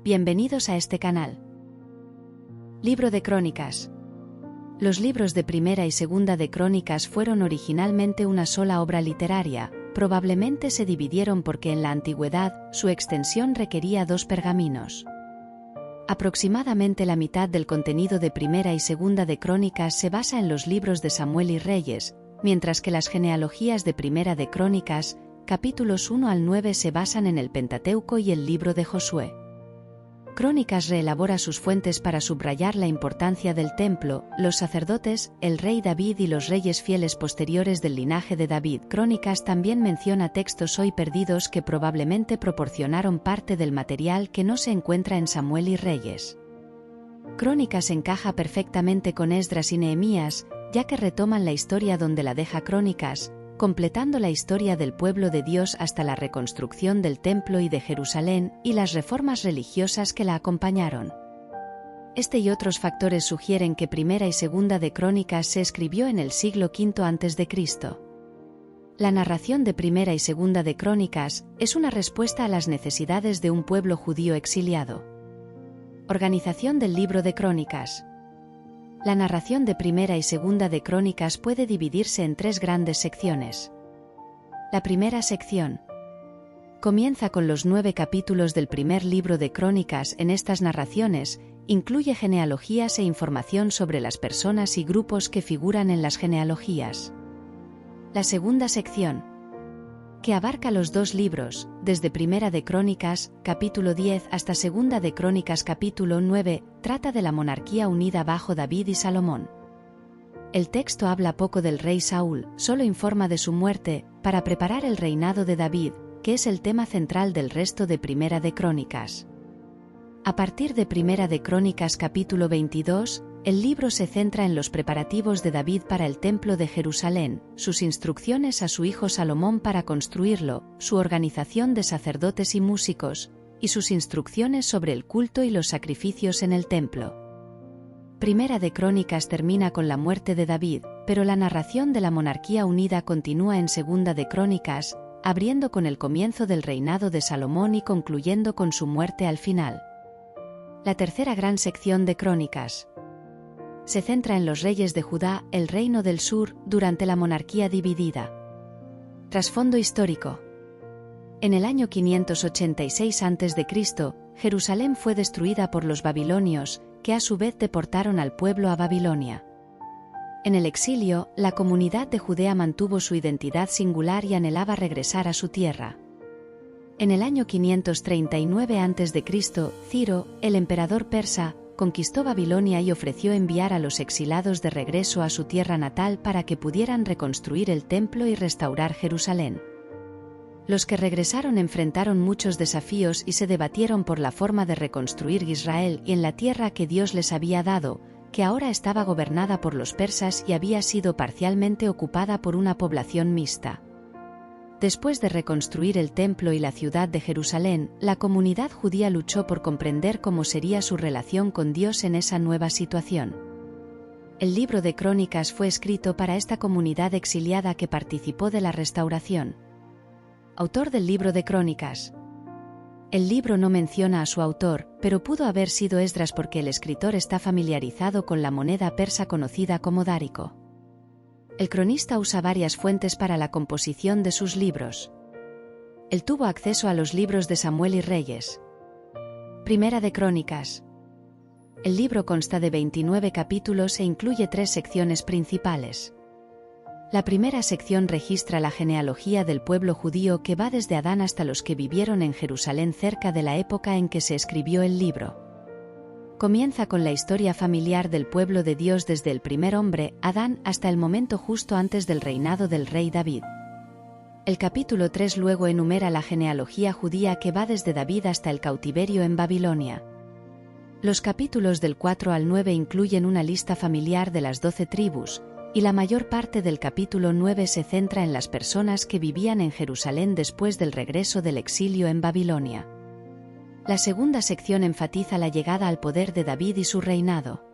Bienvenidos a este canal. Libro de Crónicas. Los libros de Primera y Segunda de Crónicas fueron originalmente una sola obra literaria, probablemente se dividieron porque en la antigüedad su extensión requería 2 pergaminos. Aproximadamente la mitad del contenido de Primera y Segunda de Crónicas se basa en los libros de Samuel y Reyes, mientras que las genealogías de Primera de Crónicas, capítulos 1 al 9 se basan en el Pentateuco y el libro de Josué. Crónicas reelabora sus fuentes para subrayar la importancia del templo, los sacerdotes, el rey David y los reyes fieles posteriores del linaje de David. Crónicas también menciona textos hoy perdidos que probablemente proporcionaron parte del material que no se encuentra en Samuel y Reyes. Crónicas encaja perfectamente con Esdras y Nehemías, ya que retoman la historia donde la deja Crónicas, completando la historia del pueblo de Dios hasta la reconstrucción del templo y de Jerusalén y las reformas religiosas que la acompañaron. Este y otros factores sugieren que Primera y Segunda de Crónicas se escribió en el siglo V a.C. La narración de Primera y Segunda de Crónicas es una respuesta a las necesidades de un pueblo judío exiliado. Organización del libro de Crónicas. La narración de Primera y Segunda de Crónicas puede dividirse en 3 grandes secciones. La primera sección comienza con los 9 capítulos del primer libro de Crónicas. En estas narraciones, incluye genealogías e información sobre las personas y grupos que figuran en las genealogías. La segunda sección, que abarca los 2 libros, desde Primera de Crónicas, capítulo 10 hasta Segunda de Crónicas capítulo 9, trata de la monarquía unida bajo David y Salomón. El texto habla poco del rey Saúl, solo informa de su muerte, para preparar el reinado de David, que es el tema central del resto de Primera de Crónicas. A partir de Primera de Crónicas capítulo 22, el libro se centra en los preparativos de David para el templo de Jerusalén, sus instrucciones a su hijo Salomón para construirlo, su organización de sacerdotes y músicos, y sus instrucciones sobre el culto y los sacrificios en el templo. Primera de Crónicas termina con la muerte de David, pero la narración de la monarquía unida continúa en Segunda de Crónicas, abriendo con el comienzo del reinado de Salomón y concluyendo con su muerte al final. La tercera gran sección de Crónicas se centra en los reyes de Judá, el reino del sur, durante la monarquía dividida. Trasfondo histórico. En el año 586 a.C., Jerusalén fue destruida por los babilonios, que a su vez deportaron al pueblo a Babilonia. En el exilio, la comunidad de Judea mantuvo su identidad singular y anhelaba regresar a su tierra. En el año 539 a.C., Ciro, el emperador persa, conquistó Babilonia y ofreció enviar a los exilados de regreso a su tierra natal para que pudieran reconstruir el templo y restaurar Jerusalén. Los que regresaron enfrentaron muchos desafíos y se debatieron por la forma de reconstruir Israel y en la tierra que Dios les había dado, que ahora estaba gobernada por los persas y había sido parcialmente ocupada por una población mixta. Después de reconstruir el templo y la ciudad de Jerusalén, la comunidad judía luchó por comprender cómo sería su relación con Dios en esa nueva situación. El libro de Crónicas fue escrito para esta comunidad exiliada que participó de la restauración. Autor del libro de Crónicas. El libro no menciona a su autor, pero pudo haber sido Esdras porque el escritor está familiarizado con la moneda persa conocida como dárico. El cronista usa varias fuentes para la composición de sus libros. Él tuvo acceso a los libros de Samuel y Reyes. Primera de Crónicas. El libro consta de 29 capítulos e incluye 3 secciones principales. La primera sección registra la genealogía del pueblo judío que va desde Adán hasta los que vivieron en Jerusalén cerca de la época en que se escribió el libro. Comienza con la historia familiar del pueblo de Dios desde el primer hombre, Adán, hasta el momento justo antes del reinado del rey David. El capítulo 3 luego enumera la genealogía judía que va desde David hasta el cautiverio en Babilonia. Los capítulos del 4 al 9 incluyen una lista familiar de las 12 tribus, y la mayor parte del capítulo 9 se centra en las personas que vivían en Jerusalén después del regreso del exilio en Babilonia. La segunda sección enfatiza la llegada al poder de David y su reinado.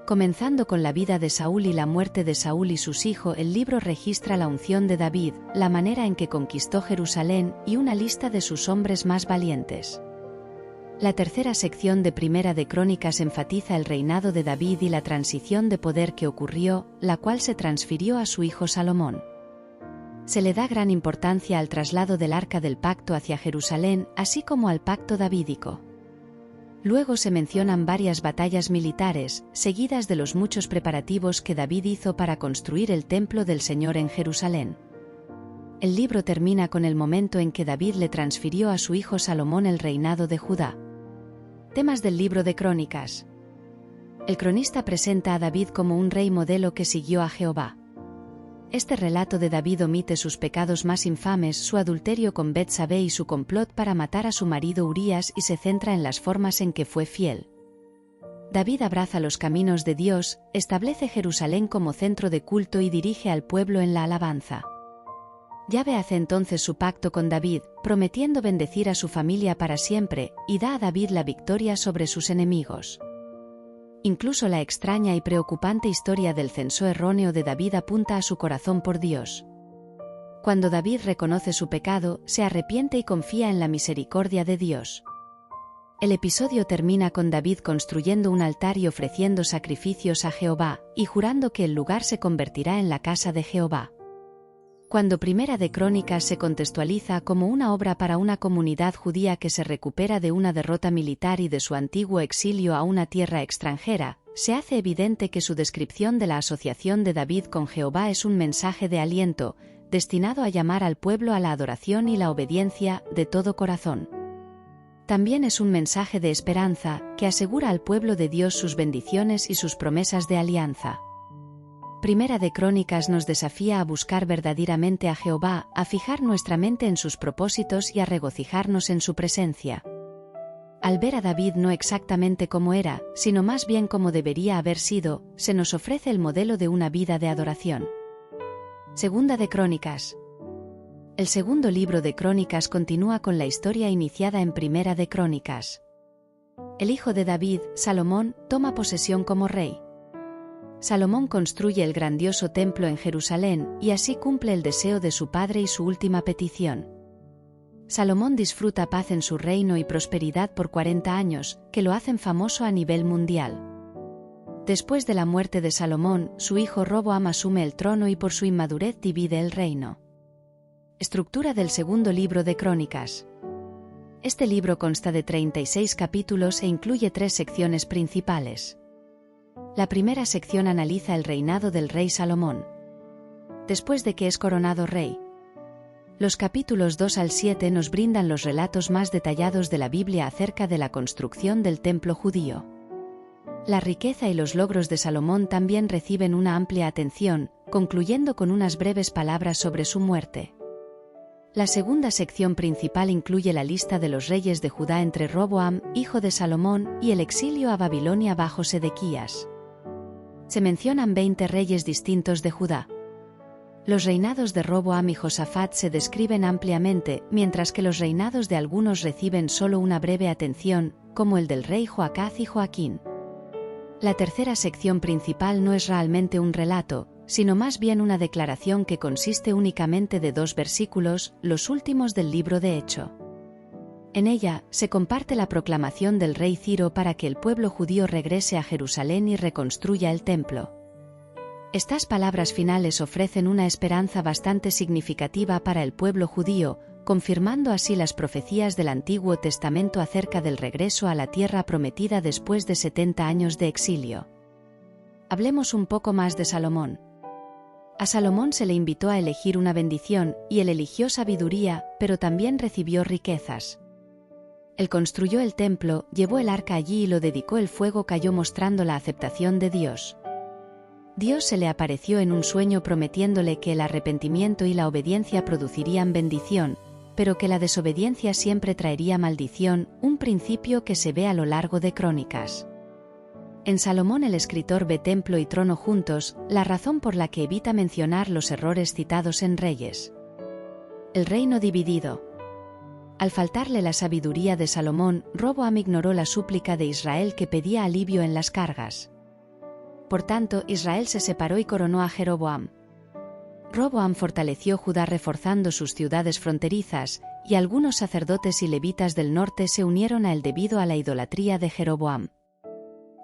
Comenzando con la vida de Saúl y la muerte de Saúl y sus hijos, el libro registra la unción de David, la manera en que conquistó Jerusalén y una lista de sus hombres más valientes. La tercera sección de Primera de Crónicas enfatiza el reinado de David y la transición de poder que ocurrió, la cual se transfirió a su hijo Salomón. Se le da gran importancia al traslado del Arca del Pacto hacia Jerusalén, así como al Pacto Davídico. Luego se mencionan varias batallas militares, seguidas de los muchos preparativos que David hizo para construir el templo del Señor en Jerusalén. El libro termina con el momento en que David le transfirió a su hijo Salomón el reinado de Judá. Temas del libro de Crónicas. El cronista presenta a David como un rey modelo que siguió a Jehová. Este relato de David omite sus pecados más infames, su adulterio con Betsabé y su complot para matar a su marido Urías, y se centra en las formas en que fue fiel. David abraza los caminos de Dios, establece Jerusalén como centro de culto y dirige al pueblo en la alabanza. Yahvé hace entonces su pacto con David, prometiendo bendecir a su familia para siempre, y da a David la victoria sobre sus enemigos. Incluso la extraña y preocupante historia del censo erróneo de David apunta a su corazón por Dios. Cuando David reconoce su pecado, se arrepiente y confía en la misericordia de Dios. El episodio termina con David construyendo un altar y ofreciendo sacrificios a Jehová, y jurando que el lugar se convertirá en la casa de Jehová. Cuando Primera de Crónicas se contextualiza como una obra para una comunidad judía que se recupera de una derrota militar y de su antiguo exilio a una tierra extranjera, se hace evidente que su descripción de la asociación de David con Jehová es un mensaje de aliento, destinado a llamar al pueblo a la adoración y la obediencia de todo corazón. También es un mensaje de esperanza, que asegura al pueblo de Dios sus bendiciones y sus promesas de alianza. Primera de Crónicas nos desafía a buscar verdaderamente a Jehová, a fijar nuestra mente en sus propósitos y a regocijarnos en su presencia. Al ver a David no exactamente como era, sino más bien como debería haber sido, se nos ofrece el modelo de una vida de adoración. Segunda de Crónicas. El segundo libro de Crónicas continúa con la historia iniciada en Primera de Crónicas. El hijo de David, Salomón, toma posesión como rey. Salomón construye el grandioso templo en Jerusalén, y así cumple el deseo de su padre y su última petición. Salomón disfruta paz en su reino y prosperidad por 40 años, que lo hacen famoso a nivel mundial. Después de la muerte de Salomón, su hijo Roboam asume el trono y por su inmadurez divide el reino. Estructura del segundo libro de Crónicas. Este libro consta de 36 capítulos e incluye 3 secciones principales. La primera sección analiza el reinado del rey Salomón. Después de que es coronado rey. Los capítulos 2 al 7 nos brindan los relatos más detallados de la Biblia acerca de la construcción del templo judío. La riqueza y los logros de Salomón también reciben una amplia atención, concluyendo con unas breves palabras sobre su muerte. La segunda sección principal incluye la lista de los reyes de Judá entre Roboam, hijo de Salomón, y el exilio a Babilonia bajo Sedequías. Se mencionan 20 reyes distintos de Judá. Los reinados de Roboam y Josafat se describen ampliamente, mientras que los reinados de algunos reciben solo una breve atención, como el del rey Joacaz y Joaquín. La tercera sección principal no es realmente un relato, sino más bien una declaración que consiste únicamente de 2 versículos, los últimos del libro de Hecho. En ella, se comparte la proclamación del rey Ciro para que el pueblo judío regrese a Jerusalén y reconstruya el templo. Estas palabras finales ofrecen una esperanza bastante significativa para el pueblo judío, confirmando así las profecías del Antiguo Testamento acerca del regreso a la tierra prometida después de 70 años de exilio. Hablemos un poco más de Salomón. A Salomón se le invitó a elegir una bendición, y él eligió sabiduría, pero también recibió riquezas. Él construyó el templo, llevó el arca allí y lo dedicó. El fuego cayó mostrando la aceptación de Dios. Dios se le apareció en un sueño prometiéndole que el arrepentimiento y la obediencia producirían bendición, pero que la desobediencia siempre traería maldición, un principio que se ve a lo largo de Crónicas. En Salomón el escritor ve templo y trono juntos, la razón por la que evita mencionar los errores citados en Reyes. El reino dividido. Al faltarle la sabiduría de Salomón, Roboam ignoró la súplica de Israel que pedía alivio en las cargas. Por tanto, Israel se separó y coronó a Jeroboam. Roboam fortaleció Judá reforzando sus ciudades fronterizas, y algunos sacerdotes y levitas del norte se unieron a él debido a la idolatría de Jeroboam.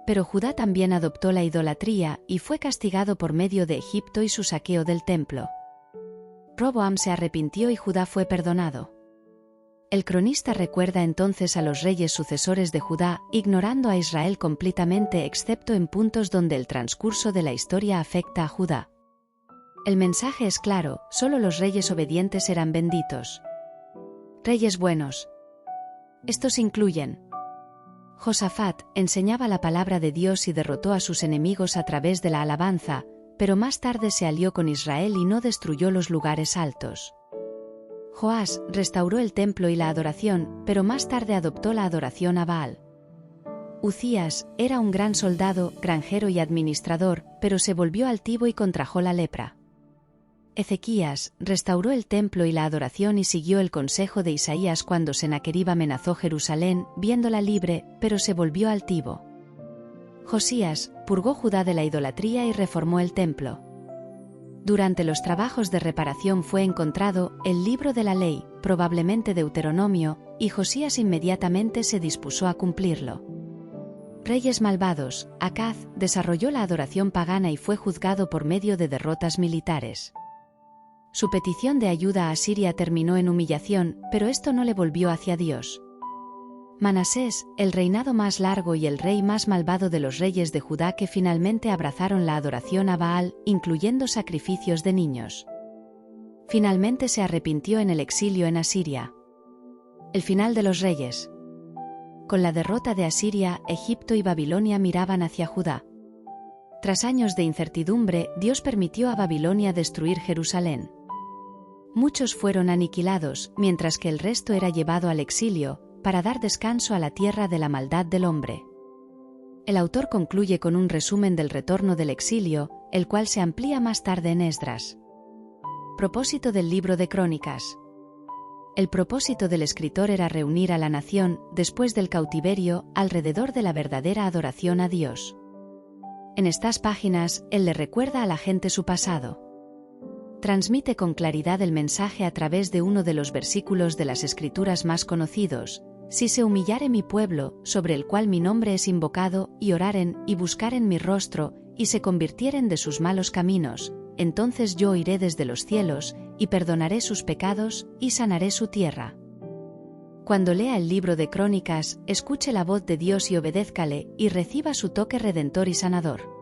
Pero Judá también adoptó la idolatría y fue castigado por medio de Egipto y su saqueo del templo. Roboam se arrepintió y Judá fue perdonado. El cronista recuerda entonces a los reyes sucesores de Judá, ignorando a Israel completamente excepto en puntos donde el transcurso de la historia afecta a Judá. El mensaje es claro, solo los reyes obedientes eran benditos. Reyes buenos. Estos incluyen: Josafat enseñaba la palabra de Dios y derrotó a sus enemigos a través de la alabanza, pero más tarde se alió con Israel y no destruyó los lugares altos. Joás restauró el templo y la adoración, pero más tarde adoptó la adoración a Baal. Uzías era un gran soldado, granjero y administrador, pero se volvió altivo y contrajo la lepra. Ezequías restauró el templo y la adoración y siguió el consejo de Isaías cuando Sennaquerib amenazó Jerusalén, viéndola libre, pero se volvió altivo. Josías purgó Judá de la idolatría y reformó el templo. Durante los trabajos de reparación fue encontrado el libro de la ley, probablemente Deuteronomio, y Josías inmediatamente se dispuso a cumplirlo. Reyes malvados, Acaz desarrolló la adoración pagana y fue juzgado por medio de derrotas militares. Su petición de ayuda a Asiria terminó en humillación, pero esto no le volvió hacia Dios. Manasés, el reinado más largo y el rey más malvado de los reyes de Judá que finalmente abrazaron la adoración a Baal, incluyendo sacrificios de niños. Finalmente se arrepintió en el exilio en Asiria. El final de los reyes. Con la derrota de Asiria, Egipto y Babilonia miraban hacia Judá. Tras años de incertidumbre, Dios permitió a Babilonia destruir Jerusalén. Muchos fueron aniquilados, mientras que el resto era llevado al exilio, para dar descanso a la tierra de la maldad del hombre. El autor concluye con un resumen del retorno del exilio, el cual se amplía más tarde en Esdras. Propósito del libro de Crónicas. El propósito del escritor era reunir a la nación, después del cautiverio, alrededor de la verdadera adoración a Dios. En estas páginas, él le recuerda a la gente su pasado. Transmite con claridad el mensaje a través de uno de los versículos de las Escrituras más conocidos: si se humillare mi pueblo, sobre el cual mi nombre es invocado, y oraren, y buscaren mi rostro, y se convirtieren de sus malos caminos, entonces yo oiré desde los cielos, y perdonaré sus pecados, y sanaré su tierra. Cuando lea el libro de Crónicas, escuche la voz de Dios y obedézcale, y reciba su toque redentor y sanador.